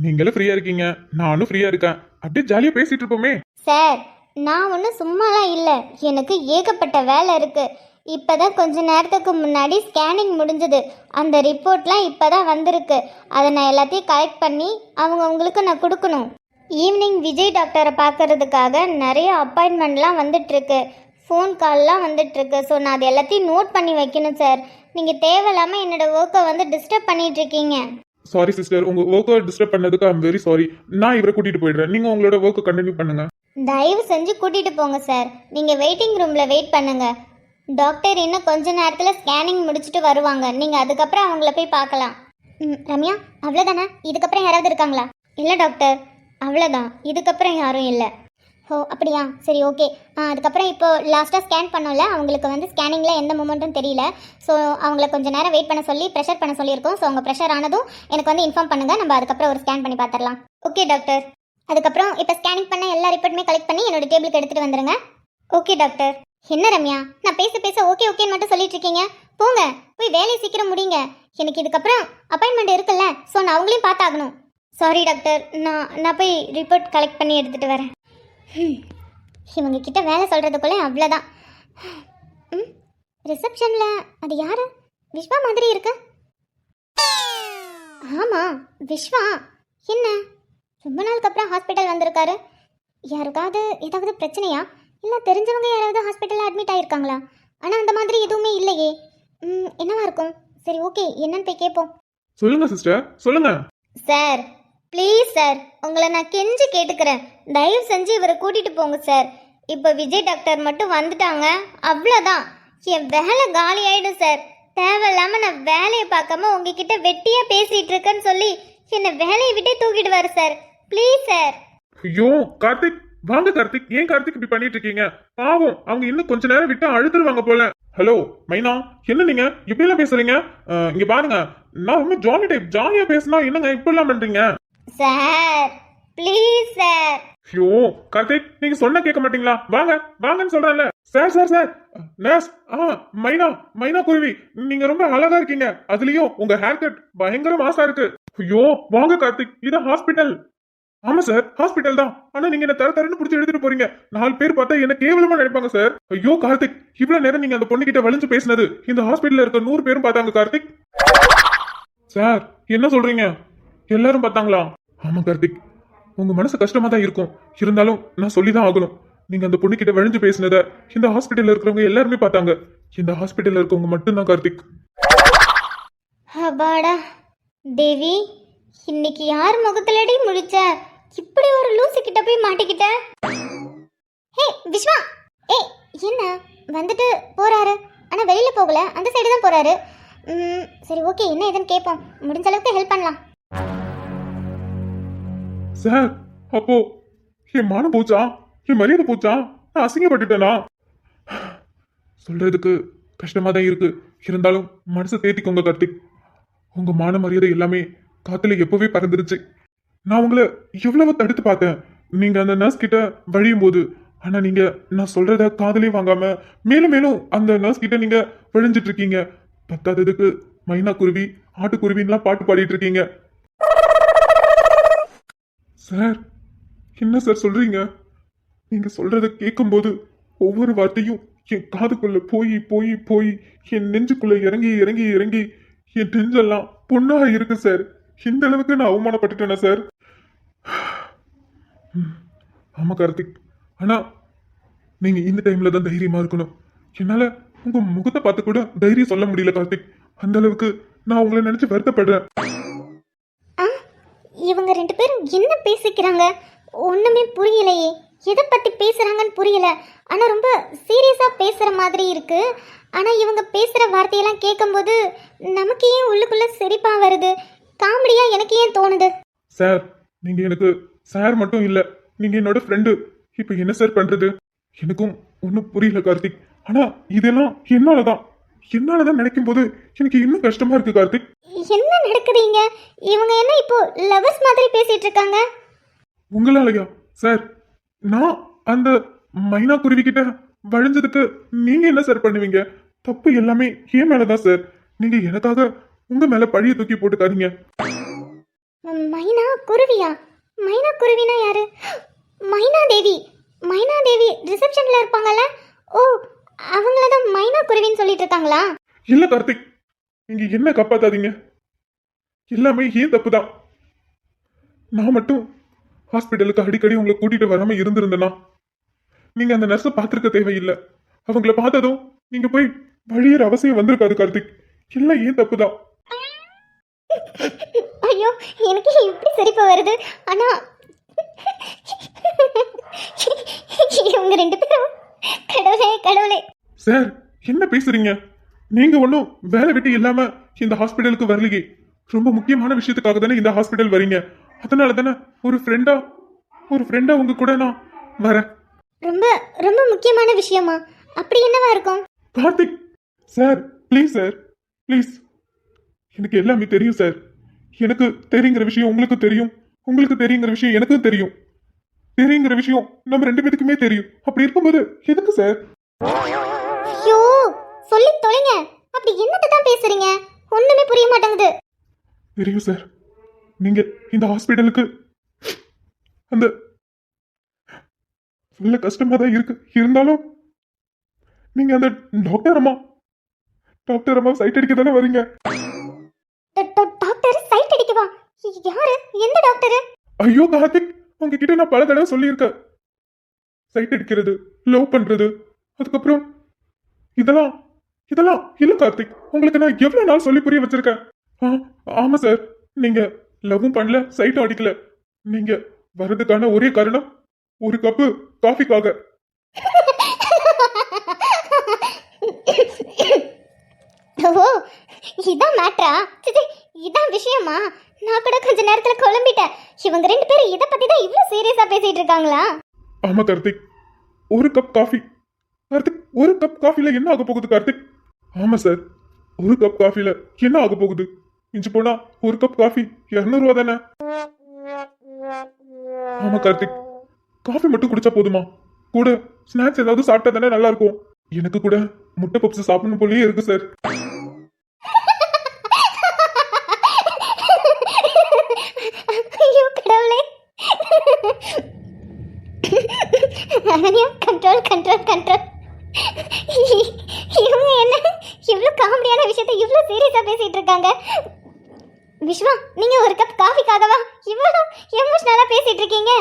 நீங்களும் ஃப்ரீயா இருக்கீங்க, நானும் ஃப்ரீயா இருக்கேன். அப்படியே ஜாலியா பேசிட்டு இருப்போமே. சார் நான் ஒன்றும் சும்மாலாம் இல்லை, எனக்கு ஏகப்பட்ட வேலை இருக்கு. இப்போதான் கொஞ்ச நேரத்துக்கு முன்னாடி ஸ்கேனிங் முடிஞ்சது. அந்த ரிப்போர்ட்லாம் இப்போதான் வந்திருக்கு. அதை நான் எல்லாத்தையும் கலெக்ட் பண்ணி அவங்களுக்கு நான் கொடுக்கணும். ஈவினிங் விஜய் டாக்டரை பார்க்கறதுக்காக நிறைய அப்பாயின்மெண்ட்லாம் வந்துட்டுருக்கு, ஃபோன் கால்லாம் வந்துட்டுருக்கு. ஸோ நான் அது எல்லாத்தையும் நோட் பண்ணி வைக்கணும் சார். நீங்கள் தேவையில்லாமல் என்னோடய ஒர்க்கை வந்து டிஸ்டர்ப் பண்ணிட்டு இருக்கீங்க. சாரி சிஸ்டர், உங்க ஒர்க்கை டிஸ்டர்ப் பண்ணதுக்கு ஐம் வெரி சாரி. நான் இவரை கூட்டிட்டு போயிடுறேன், நீங்க உங்களோட ஒர்க்கை கண்டினியூ பண்ணுங்க. தயவு செஞ்சு கூட்டிகிட்டு போங்க சார். நீங்கள் வெயிட்டிங் ரூமில் வெயிட் பண்ணுங்க. டாக்டர் இன்னும் கொஞ்ச நேரத்தில் ஸ்கேனிங் முடிச்சுட்டு வருவாங்க. நீங்கள் அதுக்கப்புறம் அவங்கள போய் பார்க்கலாம். ரம்யா அவ்வளோதானே? இதுக்கப்புறம் யாராவது இருக்காங்களா? இல்லை டாக்டர், அவ்வளோதான். இதுக்கப்புறம் யாரும் இல்லை. ஓ அப்படியா, சரி ஓகே. அதுக்கப்புறம் இப்போ லாஸ்ட்டாக ஸ்கேன் பண்ணோம்ல, அவங்களுக்கு வந்து ஸ்கேனிங்கில் எந்த மூமெண்ட்டும் தெரியல. ஸோ அவங்கள கொஞ்சம் நேரம் வெயிட் பண்ண சொல்லி ப்ரெஷர் பண்ண சொல்லியிருக்கோம். ஸோ அவங்க ப்ரெஷர் ஆனதும் எனக்கு வந்து இன்ஃபார்ம் பண்ணுங்கள். நம்ம அதுக்கப்புறம் ஒரு ஸ்கேன் பண்ணி பார்த்துடலாம். Okay doctor. அதுக்கப்புறம் இப்போ ஸ்கேனிங் பண்ண எல்லா ரிப்போர்ட்டுமே கலெக்ட் பண்ணி என்னோட டேபிளுக்கு எடுத்துகிட்டு வந்துடுங்க. Okay doctor. என்ன ரம்யா, நான் பேச பேச ஓகே ஓகேன்னு மட்டும் சொல்லிட்டு இருக்கீங்க? போங்க போய் வேலையை சீக்கிரம் முடிங்க. எனக்கு இதுக்கப்புறம் அப்பாயின்மெண்ட் இருக்குல்ல, ஸோ நான் அவங்களையும் பார்த்தாகணும். சாரி டாக்டர், நான் போய் ரிப்போர்ட் கலெக்ட் பண்ணி எடுத்துகிட்டு வரேன். இவங்க கிட்ட வேலை சொல்கிறதுக்குள்ளே அவ்வளோதான். ரிசப்ஷனில் அது யாரு? விஸ்வா மாதிரி இருக்கு. ஆமாம் விஸ்வா. என்ன ரொம்ப நாளுக்கு அப்புறம் ஹாஸ்பிட்டல் வந்திருக்காரு? யாருக்காவது ஏதாவது பிரச்சனையா? இல்லை தெரிஞ்சவங்க யாராவது ஹாஸ்பிட்டலில் அட்மிட் ஆகிருக்காங்களா? ஆனால் அந்த மாதிரி எதுவுமே இல்லையே. என்னவா இருக்கும்? சரி ஓகே, என்னன்னு போய் கேட்போம். சொல்லுங்க சிஸ்டர், சொல்லுங்க. சார் ப்ளீஸ் சார், உங்களை நான் கெஞ்சி கேட்டுக்கிறேன். தயவு செஞ்சு இவரை கூட்டிகிட்டு போங்க சார். இப்போ விஜய் டாக்டர் மட்டும் வந்துட்டாங்க, அவ்வளோதான். என் வேலை காலி ஆகிடும் சார். தேவையில்லாமல் நான் வேலையை பார்க்காம உங்ககிட்ட வெட்டியாக பேசிகிட்டு இருக்கேன்னு சொல்லி என்னை வேலையை விட்டே தூக்கிடுவார் சார். Please sir. ஐயோ கார்த்திக், வாங்க கார்த்திக். ஏன் கார்த்திக் இப்படி பண்ணிட்டு இருக்கீங்க? பாவம், அவங்க இன்னும் கொஞ்ச நேரம் விட்டு அழுதுருவாங்க போல. ஹலோ மைனா, என்ன நீங்க இப்படி எல்லாம் பேசுறீங்க? இங்க பாருங்க, நான் ரொம்ப ஜாலி டைப். ஜாலியா பேசினா என்னங்க இப்படி எல்லாம் பண்றீங்க? Sir please sir. ஐயோ கார்த்திக், நீங்க சொன்னா கேட்க மாட்டீங்களா? வாங்க வாங்கன்னு சொல்றேன்ல. Sir sir sir, nurse. மைனா, மைனா குருவி, நீங்க ரொம்ப அழகா இருக்கீங்க. அதுலயும் உங்க ஹேர் கட் பயங்கர மாசா இருக்கு. ஐயோ வாங்க கார்த்திக், இது ஹாஸ்பிட்டல். ஆமா சார், ஹாஸ்பிட்டல் தான். ஆனா நீங்க என்ன தரன்னு புடிச்சு எடுத்துட்டு போறீங்க. 4 பேர் பார்த்தா என்ன கேவலமா நினைப்பாங்க சார். ஐயோ கார்த்திக், இவ்வளவு நேரம் நீங்க அந்த பொண்ணு கிட்ட வலிஞ்சு பேசினது இந்த ஹாஸ்பிட்டல்ல இருக்க 100 பேரும் பார்த்தாங்க கார்த்திக். சார் என்ன சொல்றீங்க? எல்லாரும் பார்த்தாங்களா? ஆமா கார்த்திக், உங்க மனசு கஷ்டமா தான் இருக்கும். இருந்தாலும் நான் சொல்லிதான் ஆகணும். நீங்க அந்த பொண்ணு கிட்ட வழிஞ்சு பேசினத இந்த ஹாஸ்பிட்டல்ல இருக்கிறவங்க எல்லாருமே பார்த்தாங்க. இந்த ஹாஸ்பிட்டல்ல இருக்கவங்க மட்டும்தான் கார்த்திக். அப்பாடா தேவி, இன்னைக்கு யார் முகத்துலடி முடிச்ச? இப்படி ஒரு லூசு கிட்ட போய் மாட்டிக்கிட்ட. ஹே விஸ்வா, என்ன வந்துட்டு போறாரு? ஆனா வெளியில போகல, அந்த சைடு தான் போறாரு. சரி ஓகே, என்ன ஏதுன்னு கேட்போம். முடிஞ்ச அளவுக்கு ஹெல்ப் பண்ணலாம். சார் அப்போ என் மானம் போச்சா? என் மரியாதை போச்சா? நான் அசிங்கப்பட்டுட்டேனா? சொல்றதுக்கு கஷ்டமா தான் இருக்கு. இருந்தாலும் மனசை தேத்திக்கோங்க கார்த்திக். உங்க மான மரியாதை எல்லாமே காத்துல எப்பவே பறந்துருச்சு. நான் உங்களை எவ்வளவு தடுத்து பார்த்தேன். நீங்க அந்த நர்ஸ் கிட்ட வழியும் போது, ஆனா நீங்க நான் சொல்றத காதலே வாங்காம மேலும் மேலும் அந்த நர்ஸ் கிட்ட நீங்க விழுந்துட்டு இருக்கீங்க. பத்தாததுக்கு மைனா குருவி ஆட்டுக்குருவின்லாம் பாட்டு பாடிட்டு இருக்கீங்க. சார் என்ன சார் சொல்றீங்க? நீங்க சொல்றத கேட்கும்போது ஒவ்வொரு வார்த்தையும் என் காதுக்குள்ள போய் போய் போய் என் நெஞ்சுக்குள்ள இறங்கி இறங்கி இறங்கி என் நெஞ்செல்லாம் பொண்ணா இருக்கு சார். இந்த அளவுக்கு நான் அவமானப்பட்டுட்டேனா சார்? ஆமா கார்த்திக், ஆனா நீங்க இந்த டைம்ல தான் தைரியமா இருக்கணும். என்னால உங்க முகத்தை பார்த்து கூட தைரியம் சொல்ல முடியல கார்த்திக். அந்த அளவுக்கு நான் உங்களை நினைச்சு வருத்தப்படுறேன். ஆ இவங்க ரெண்டு பேரும் என்ன பேசிக்கிறாங்க ஒண்ணுமே புரியலையே. எதை பத்தி பேசுறாங்கன்னு புரியல. ஆனா ரொம்ப சீரியஸா பேசுற மாதிரி இருக்கு. ஆனா இவங்க பேசுற வார்த்தையெல்லாம் கேட்கும்போது நமக்கு ஏன் உள்ளுக்குள்ள சிரிப்பா வருது, காமெடியா எனக்கு ஏன் தோணுது. சார் நீங்க எனக்கு சார் மட்டும் இல்ல, நீங்க என்னோட ஃப்ரெண்டு. இப்ப என்ன சார் பண்றது? எனக்கும் ஒன்றும் புரியல கார்த்திக். ஆனா இதெல்லாம் என்னாலதான் நினைக்கும் போது எனக்கு இன்னும் கஷ்டமா இருக்கு கார்த்திக். என்ன நடக்குதுங்க? இவங்க என்ன இப்போ லவர்ஸ் மாதிரி பேசிட்டு இருக்காங்க? உங்களாலயா சார்? நான் அந்த மைனா குருவி கிட்ட வழிஞ்சதுக்கு நீங்க என்ன சார் பண்ணுவீங்க? தப்பு எல்லாமே என் மேலதான் சார். நீங்க எனக்காக உங்க மேல பழிய தூக்கி போட்டுக்காதீங்க. மைனா குருவியா? மைனா குருவினா யாரு? மைனா தேவி. மைனா தேவி ரிசப்ஷன்ல இருப்பாங்கல்ல? ஓ அவங்கள தான் மைனா குருவின்னு சொல்லிட்டு இருக்காங்களா? இல்ல கார்த்திக், நீங்க என்ன காப்பாத்தாதீங்க. எல்லாமே ஏன் தப்பு தான். நான் மட்டும் ஹாஸ்பிட்டலுக்கு அடிக்கடி உங்களை கூட்டிட்டு வராம இருந்திருந்தேனா நீங்க அந்த நர்ஸை பார்த்திருக்க தேவையில்லை. அவங்கள பார்த்ததும் நீங்க போய் வழியிற அவசியம் வந்திருக்காது கார்த்திக். எல்லாம் ஏன் தப்பு தான். ஐயோ எனக்கு இப்படி சிரிப்பு வருது. ஆனா இவங்க ரெண்டு பேரும் கடவுளே கடவுளே. சார் என்ன பேசுறீங்க? நீங்க ஒன்றும் வேலை வெட்டி இல்லாம இந்த ஹாஸ்பிட்டலுக்கு வரலையே. ரொம்ப முக்கியமான விஷயத்துக்காக தானே இந்த ஹாஸ்பிட்டல் வரீங்க. அதனால தானே ஒரு ஃப்ரெண்டா உங்க கூட நான் வரேன். ரொம்ப ரொம்ப முக்கியமான விஷயமா? அப்படி என்னவா இருக்கும்? Karthik sir please sir please. எனக்கு எல்லாமே தெரியும் சார். எனக்கு தெரியுங்கிற விஷயம் உங்களுக்கு தெரியும், உங்களுக்கு தெரியுங்கிற விஷயம் எனக்கும் தெரியும். தெரியுங்கிற விஷயம் நம்ம ரெண்டு பேருக்குமே தெரியும். அப்படி இருக்கும்போது எதுக்கு சார்? ஐயோ சொல்லி தொலைங்க. அப்படி என்னத்தை தான் பேசுறீங்க? ஒண்ணுமே புரிய மாட்டேங்குது. தெரியும் சார். நீங்க இந்த ஹாஸ்பிட்டலுக்கு அந்த சொல்ல கஷ்டமா தான் இருக்கு. இருந்தாலும் நீங்க அந்த டாக்டர் அம்மா சைட் அடிக்க தானே வரீங்க. டாக்டர் சைட் அடிக்கவா? யாரு? எந்த டாக்டர்? ஐயோ கார்த்திக், உங்ககிட்ட நான் பல தடவை சொல்லியிருக்கேன். சைட் அடிக்கிறது, லவ் பண்றது, அதுக்கப்புறம் இதெல்லாம் இல்ல கார்த்திக். உங்களுக்கு நான் எவ்வளவு நாள் சொல்லி புரிய வச்சிருக்கேன். ஆமா சார், நீங்க லவ்வும் பண்ணல, சைட்டும் அடிக்கல. நீங்க வர்றதுக்கான ஒரே காரணம் ஒரு கப்பு காஃபிக்காக. ஓ இதான் மேட்ரா? இதான் விஷயமா? நான் கூட கொஞ்ச நேரத்துல குழம்பிட்டேன். இவங்க ரெண்டு பேரும் இதை பத்தி தான் இவ்வளவு சீரியஸா பேசிட்டு இருக்காங்களா? ஆமா கார்த்திக், ஒரு கப் காஃபி. கார்த்திக், ஒரு கப் காஃபில என்ன ஆக போகுது கார்த்திக்? ஆமா சார், ஒரு கப் காஃபில என்ன ஆக போகுது? மிஞ்சி போனா ஒரு கப் காஃபி 200 ரூபா தானே? ஆமா கார்த்திக், காஃபி மட்டும் குடிச்சா போதுமா? கூட ஸ்நாக்ஸ் ஏதாவது சாப்பிட்டா தானே நல்லா இருக்கும். எனக்கு கூட முட்டை பப்ஸ் சாப்பிடணும் போலயே இருக்கு சார். ஐயோ கடவுளே. கண்ட்ரோல். இவங்க என்ன இவ்வளவு காமெடியான விஷயத்தை இவ்வளவு சீரியஸா பேசிட்டு இருக்காங்க? விஸ்வா, நீங்க ஒரு கப் காஃபிக்காகவா இவ்வளவு எமோஷனலா பேசிட்டு இருக்கீங்க?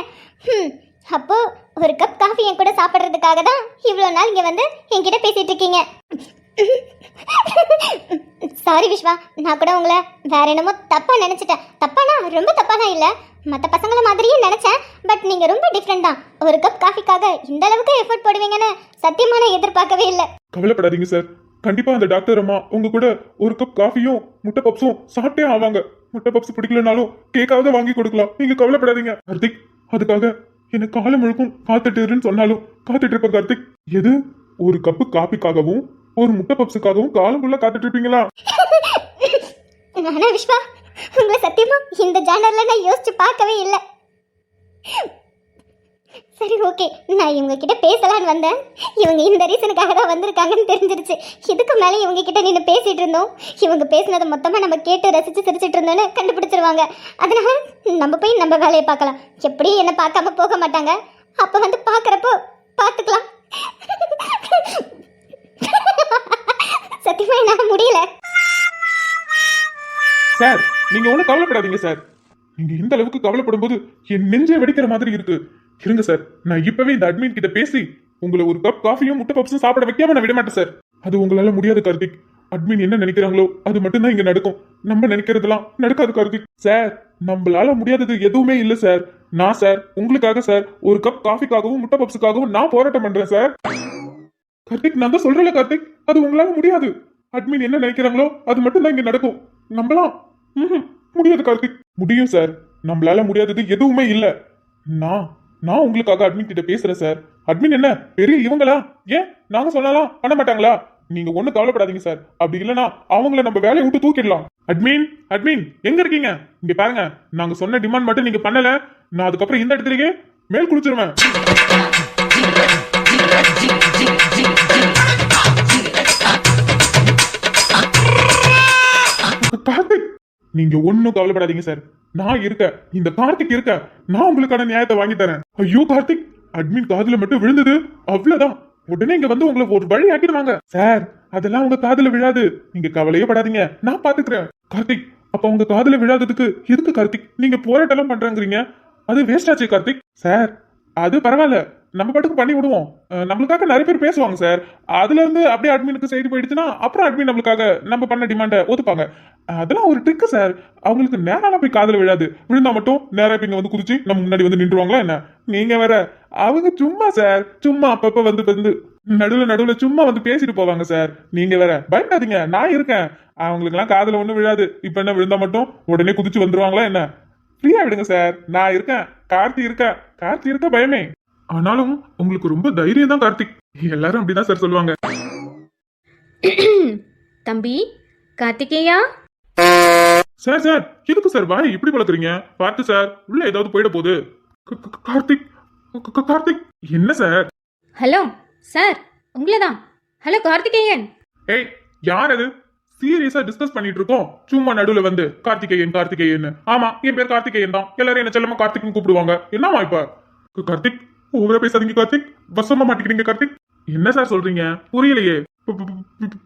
அப்போ ஒரு கப் காஃபி என் கூட சாப்பிட்றதுக்காக தான் இவ்வளோ நாள் இங்கே வந்து என்கிட்ட பேசிட்டு இருக்கீங்க. சாரி விஸ்வா, நான் கூட உங்களை வேற என்னமோ தப்பாக நினச்சிட்டேன். தப்பானா ரொம்ப தப்பானா இல்லை, மற்ற பசங்கள மாதிரியே நினச்சேன். பட் நீங்கள் ரொம்ப டிஃப்ரெண்ட் தான். ஒரு கப் காஃபிக்காக இந்த அளவுக்கு எஃபர்ட் போடுவீங்கன்னு சத்தியமா நான் எதிர்பார்க்கவே இல்லை. கவலைப்படாதீங்க சார், கண்டிப்பா அந்த டாக்டர் அம்மா உங்க கூட ஒரு கப் காஃபியும் முட்டை பப்ஸும் சாப்பிட்டே ஆவாங்க. முட்டை பப்ஸ் பிடிக்கலனாலும் கேக்காவது வாங்கி கொடுக்கலாம். நீங்க கவலைப்படாதீங்க கார்த்திக். அதுக்காக என்ன காலம் முழுக்கும் காத்துட்டுன்னு சொன்னாலும் காத்துட்டு இருப்பேன் கார்த்திக். எது ஒரு கப்பு காஃபிக்காகவும் ஒரு முட்டை பப்ஸுக்காகவும் காலம் ஃபுல்லா காத்துட்டு இருப்பீங்களா? ஆனா விஸ்வா, உங்களை சத்தியமா இந்த ஜானர்ல நான் யோசிச்சு பார்க்கவே இல்லை. சரி ஓகே, நான் இவங்க கிட்ட பேசலான்னு வந்தேன். இவங்க இந்த ரீசனுக்காக தான் வந்திருக்காங்கன்னு தெரிஞ்சிருச்சு. இதுக்கு மேலே இவங்க கிட்ட நின்று பேசிட்டு இருந்தோம், இவங்க பேசினதை மொத்தமாக நம்ம கேட்டு ரசிச்சு சிரிச்சிட்டு இருந்தோன்னு கண்டுபிடிச்சிருவாங்க. அதனால நம்ம போய் நம்ம வேலையை பார்க்கலாம். எப்படியும் என்ன பார்க்காம போக மாட்டாங்க. அப்போ வந்து பார்க்குறப்போ பார்த்துக்கலாம். சத்தியமா என்னால் முடியல. சார் நீங்க ஒன்றும் கவலைப்படாதீங்க சார். நீங்க இந்த அளவுக்கு கவலைப்படும் போது என் நெஞ்சே வெடிக்கிற மாதிரி இருக்கு. இருங்க சார், நான் இப்பவே இந்த அட்மின் கிட்ட பேசி உங்களை ஒரு கப் காஃபியும் முட்டை பப்ஸும் சாப்பிட வைக்காம நான் விட மாட்டேன் சார். அது உங்களால முடியாது கார்த்திக். அட்மின் என்ன நினைக்கிறாங்களோ அது மட்டும்தான் இங்க நடக்கும். நம்ம நினைக்கிறதெல்லாம் நடக்காது கார்த்திக். சார் நம்மளால முடியாதது எதுவுமே இல்லை சார். நான் சார் உங்களுக்காக சார் ஒரு கப் காஃபிக்காகவும் முட்டை பப்ஸுக்காகவும் நான் போராட்டம் பண்றேன் சார். கார்த்திக் நான் தான் சொல்றேன்ல கார்த்திக், அது உங்களால முடியாது. அட்மின் என்ன நினைக்கிறாங்களோ அது மட்டும்தான் இங்க நடக்கும். நம்பலாம் முடியாது கார்த்திக். முடியும் சார், நம்மளால முடியாதது எதுவுமே இல்ல. நான் உங்களுக்காக அட்மின் கிட்ட பேசுறேன் சார். அட்மின் என்ன பெரிய இவங்களா? ஏன் நாங்க சொன்னாலாம் பண்ண மாட்டாங்களா? நீங்க ஒண்ணு கவலைப்படாதீங்க சார். அப்படி இல்லைன்னா அவங்கள நம்ம வேலையை விட்டு தூக்கிடலாம். அட்மின் அட்மின் எங்க இருக்கீங்க? இங்க பாருங்க, நாங்க சொன்ன டிமாண்ட் மட்டும் நீங்க பண்ணல, நான் அதுக்கப்புறம் இந்த இடத்துலயே மேல் குளிச்சிருவேன். கார்த்திக் நீங்க ஒன்னும் கவலைப்படாதீங்க சார். நான் இருக்க, இந்த கார்த்திக் இருக்க, நான் உங்களுக்கான நியாயத்தை வாங்கி தரேன். ஐயோ கார்த்திக், அட்மின் காதுல மட்டும் விழுந்தது அவ்வளவுதான். உடனே இங்க வந்து உங்களை ஒரு வழி ஆக்கிடுவாங்க சார். அதெல்லாம் உங்க காதுல விழாது, நீங்க கவலையே படாதீங்க, நான் பாத்துக்கிறேன். கார்த்திக் அப்ப உங்க காதுல விழாததுக்கு எதுக்கு கார்த்திக் நீங்க போராட்டம் பண்றாங்கிறீங்க? அது வேஸ்ட் ஆச்சு கார்த்திக். சார் அது பரவாயில்ல, நம்ம பாட்டுக்கு பண்ணி விடுவோம். நம்மளுக்காக நிறைய பேர் பேசுவாங்க சார். அதுல இருந்து அப்படியே அட்மினுக்கு செய்தி போயிடுச்சுன்னா அப்புறம் அட்மின் நம்மளுக்காக நம்ம பண்ண டிமாண்டை ஒத்துப்பாங்க. அதெல்லாம் ஒரு ட்ரிக்கு சார். அவங்களுக்கு நேரம் போய் காதல விழாது, விழுந்தா மட்டும் நேரம் இங்க வந்து குதிச்சு நம்ம முன்னாடி வந்து நின்றுவாங்களா என்ன? நீங்க வேற, அவங்க சும்மா சார், சும்மா அப்பப்ப வந்து நடுவுல சும்மா வந்து பேசிட்டு போவாங்க சார். நீங்க வேற பயப்படாதீங்க, நான் இருக்கேன். அவங்களுக்கு எல்லாம் காதல ஒண்ணும் விழாது. இப்ப என்ன விழுந்தா மட்டும் உடனே குதிச்சு வந்துருவாங்களா என்ன? ஃப்ரீயா விடுங்க சார், நான் இருக்கேன். கார்த்தி இருக்க பயமே. ஆனாலும் உங்களுக்கு ரொம்ப தைரியம் தான் கார்த்திக். எல்லாரும் அப்படிதான் சார் சொல்லுவாங்க. தம்பி கார்த்திகேயா, சார் சார் எதுக்கு சார் வாய் இப்படி பழக்குறீங்க? பார்த்து சார், உள்ள ஏதாவது போயிட போகுது. கார்த்திக் என்ன சார்? ஹலோ சார், உங்களதான். ஹலோ கார்த்திகேயன். ஏய் யார் அது? சீரியஸா டிஸ்கஸ் பண்ணிட்டு இருக்கோம், சும்மா நடுவுல வந்து கார்த்திகேயன். ஆமா என் பேர் கார்த்திகேயன் தான். எல்லாரும் என்ன செல்லமா கார்த்திக்னு கூப்பிடுவாங்க. என்னமா இப்ப? கார்த்திக் ஓவரா பேசாதீங்க கார்த்திக், வசமா மாட்டிக்கிறீங்க கார்த்திக். என்ன சார் சொல்றீங்க? புரியலையே.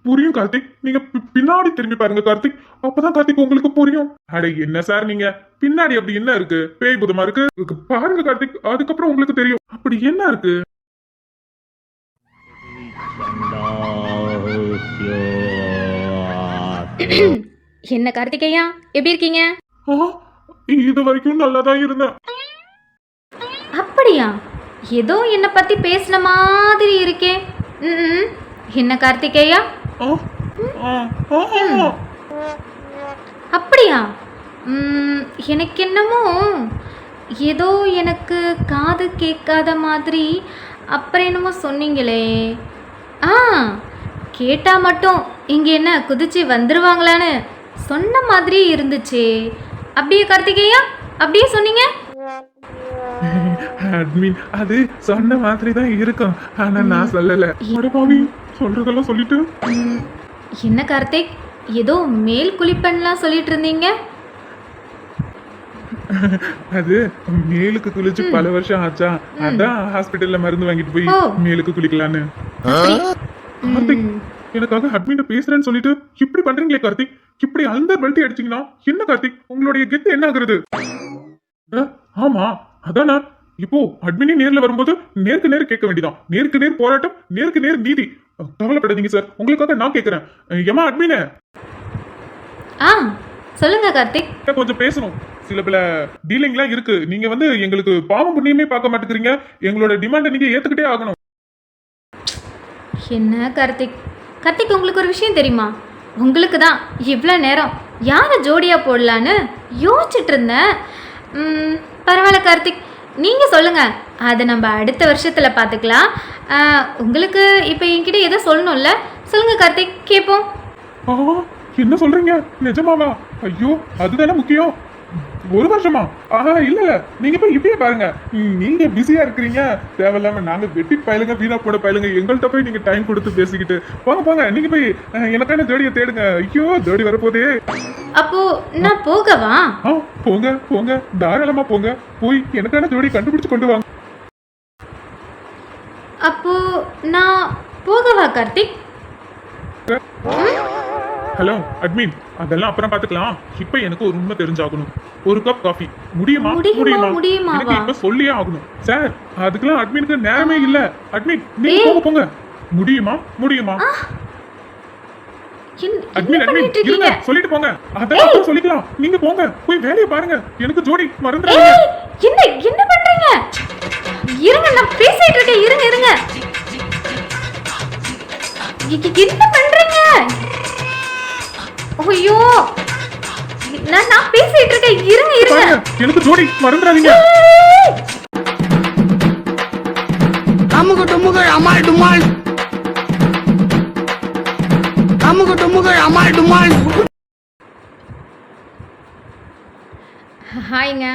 புரியும் கார்த்திக், நீங்க பின்னாடி திரும்பி பாருங்க கார்த்திக், அப்பதான் கார்த்திக் உங்களுக்கு புரியும். அட என்ன சார் நீங்க, பின்னாடி அப்படி என்ன இருக்கு? பேய் புதமா இருக்கு பாருங்க கார்த்திக், அதுக்கப்புறம் உங்களுக்கு தெரியும் அப்படி என்ன இருக்கு. என்ன கார்த்திகேயா, எப்படி இருக்கீங்க? இது வரைக்கும் நல்லாதான் இருந்தேன். அப்படியா? ஏதோ என்ன பத்தி பேசின மாதிரி இருக்கே. என்ன கார்த்திகேயா? அப்படியா? எனக்கு என்னமோ ஏதோ எனக்கு காது கேட்காத மாதிரி அப்புறம் என்னமோ சொன்னீங்களே. கேட்டா மட்டும் இங்கே என்ன குதிச்சு வந்துருவாங்களான்னு சொன்ன மாதிரி இருந்துச்சு. அப்படியே கார்த்திகேயா, அப்படியே சொன்னீங்க. அட்மின் அது சொன்ன மாதிரி தான் இருக்கும், ஆனா நான் சொல்லல. சொல்றதெல்லாம் சொல்லிட்டு என்ன கார்த்திக், ஏதோ மேல் குளிப்பெண்லாம் சொல்லிட்டு இருந்தீங்க. அது மேலுக்கு குளிச்சு பல வருஷம் ஆச்சா, அதான் ஹாஸ்பிட்டல்ல மருந்து வாங்கிட்டு போய் மேலுக்கு குளிக்கலான்னு. கார்த்திக் எனக்காக அட்மின் பேசுறேன்னு சொல்லிட்டு இப்படி பண்றீங்களே கார்த்திக், இப்படி அந்த பெல்ட் அடிச்சீங்கன்னா என்ன கார்த்திக், உங்களுடைய கெத்து என்ன ஆகுறது? ஆமா அதானா, இப்போ அட்மினே நேர்ல வரும்போது நேருக்கு நேர் கேட்க வேண்டியதான். நேருக்கு நேர் போராட்டம், நேருக்கு நேர் நீதி. கவலைப்படாதீங்க சார், உங்களுக்காக நான் கேட்கிறேன். ஏமா அட்மினே? சொல்லுங்க கார்த்திக். கொஞ்சம் பேசணும். சில பல டீலிங்லாம் இருக்கு. நீங்க வந்து எங்களுக்கு பாவம் புண்ணியமே பார்க்க மாட்டேங்கிறீங்க. எங்களோட டிமாண்டை நீங்க ஏத்துக்கிட்டே ஆகணும். என்ன கார்த்திக், கார்த்திக் உங்களுக்கு ஒரு விஷயம் தெரியுமா? உங்களுக்கு தான் இவ்வளோ நேரம் யாரை ஜோடியாக போடலான்னு யோசிச்சுட்டு இருந்தேன். பரவாயில்ல கார்த்திக், நீங்கள் சொல்லுங்கள், அதை நம்ம அடுத்த வருஷத்தில் பார்த்துக்கலாம். உங்களுக்கு இப்போ என்கிட்ட எதோ சொல்லணும்ல, சொல்லுங்கள் கார்த்திக், கேட்போம். என்ன சொல்கிறீங்க? நிஜமாவா? ஐயோ அதுதானே முக்கியம். 1 வருஷமா? இல்ல நீங்க போய் இப்பயே பாருங்க. நீங்க பிஸியா இருக்கிறீங்க, தேவையில்லாம நாங்க வெட்டி பயலுங்க, வீணா போட பயலுங்க, எங்கள்கிட்ட போய் நீங்க டைம் கொடுத்து பேசிக்கிட்டு போங்க நீங்க போய் எனக்கான ஜோடியை தேடுங்க. ஐயோ ஜோடி வரப்போதே. அப்போ நான் போகவா? போங்க தாராளமா போங்க, போய் எனக்கான ஜோடி கண்டுபிடிச்சு கொண்டு வாங்க. அப்போ நான் போகவா கார்த்திக்? ஹலோ அட்மின், அதெல்லாம் அப்புறம் பாத்துக்கலாம். இப்ப எனக்கு ஒரு உண்மை தெரிஞ்சாகணும். ஒரு கப் காஃபி முடியுமா? முடியுமாவா? எனக்கு இப்ப சொல்லியே ஆகணும் சார். அதுக்கெல்லாம் அட்மினுக்கு நேரமே இல்ல. அட்மின் நீங்க போங்க. முடியுமா? அட்மின் இருங்க, சொல்லிட்டு போங்க. அதெல்லாம் சொல்லிக்கலாம். நீங்க போங்க, போய் வேலையை பாருங்க. எனக்கு ஜோடி மறந்துடாதீங்க. என்ன பண்றீங்க? இருங்க, நான் பேசிட்டு இருக்கேன். இருங்க என்ன பண்றீங்க? ஐயோ நான் பேசிட்டு இருக்கேன். இருங்க எனக்கு ஜோடி மறந்துடாதீங்க. அமுகு டுமுகள் அமால் டுமால், அமுகு டுமுகள் அமால் டுமால். ஹாய்ங்க,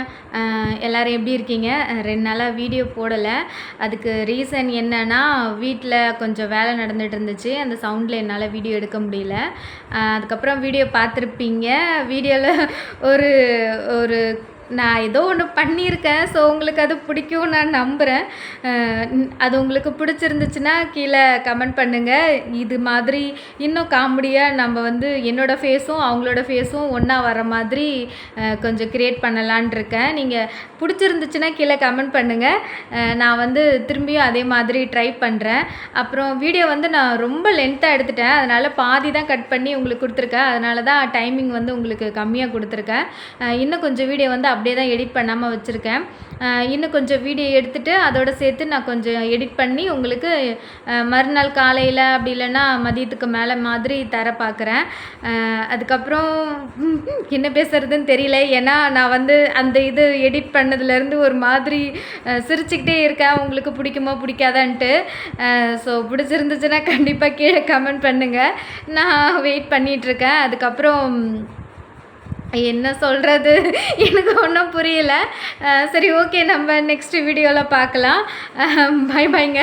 எல்லோரும் எப்படி இருக்கீங்க? 2 நாளாக வீடியோ போடலை. அதுக்கு ரீசன் என்னன்னா, வீட்டில் கொஞ்சம் வேலை நடந்துகிட்டு இருந்துச்சு. அந்த சவுண்டில் என்னால் வீடியோ எடுக்க முடியல. அதுக்கப்புறம் வீடியோ பார்த்துருப்பீங்க. வீடியோவில் ஒரு ஒரு நான் ஏதோ ஒன்று பண்ணியிருக்கேன். ஸோ உங்களுக்கு அது பிடிக்கும் நான் நம்புகிறேன். அது உங்களுக்கு பிடிச்சிருந்துச்சுன்னா கீழே கமெண்ட் பண்ணுங்கள். இது மாதிரி இன்னும் காமெடியாக நம்ம வந்து என்னோடய ஃபேஸும் அவங்களோட ஃபேஸும் ஒன்றா வர மாதிரி கொஞ்சம் க்ரியேட் பண்ணலான் இருக்கேன். நீங்கள் பிடிச்சிருந்துச்சுன்னா கீழே கமெண்ட் பண்ணுங்கள். நான் வந்து திரும்பியும் அதே மாதிரி ட்ரை பண்ணுறேன். அப்புறம் வீடியோ வந்து நான் ரொம்ப லென்த்தாக எடுத்துட்டேன். அதனால் பாதி தான் கட் பண்ணி உங்களுக்கு கொடுத்துருக்கேன். அதனால தான் டைமிங் வந்து உங்களுக்கு கம்மியாக கொடுத்துருக்கேன். இன்னும் கொஞ்சம் வீடியோ வந்து அப்படியே தான் எடிட் பண்ணாமல் வச்சுருக்கேன். இன்னும் கொஞ்சம் வீடியோ எடுத்துகிட்டு அதோடு சேர்த்து நான் கொஞ்சம் எடிட் பண்ணி உங்களுக்கு மறுநாள் காலையில் அப்படி இல்லைன்னா மதியத்துக்கு மேலே மாதிரி தர பார்க்குறேன். அதுக்கப்புறம் என்ன பேசுகிறதுன்னு தெரியல. ஏன்னா நான் வந்து அந்த இது எடிட் பண்ணதுலேருந்து ஒரு மாதிரி சிரிச்சுக்கிட்டே இருக்கேன். உங்களுக்கு பிடிக்குமா பிடிக்காதான்ட்டு. ஸோ பிடிச்சிருந்துச்சுன்னா கண்டிப்பாக கீழே கமெண்ட் பண்ணுங்கள். நான் வெயிட் பண்ணிகிட்ருக்கேன். அதுக்கப்புறம் என்ன சொல்கிறது எனக்கு ஒன்றும் புரியல. சரி ஓகே, நம்ம நெக்ஸ்ட் வீடியோவில் பார்க்கலாம். பை பாய்ங்க.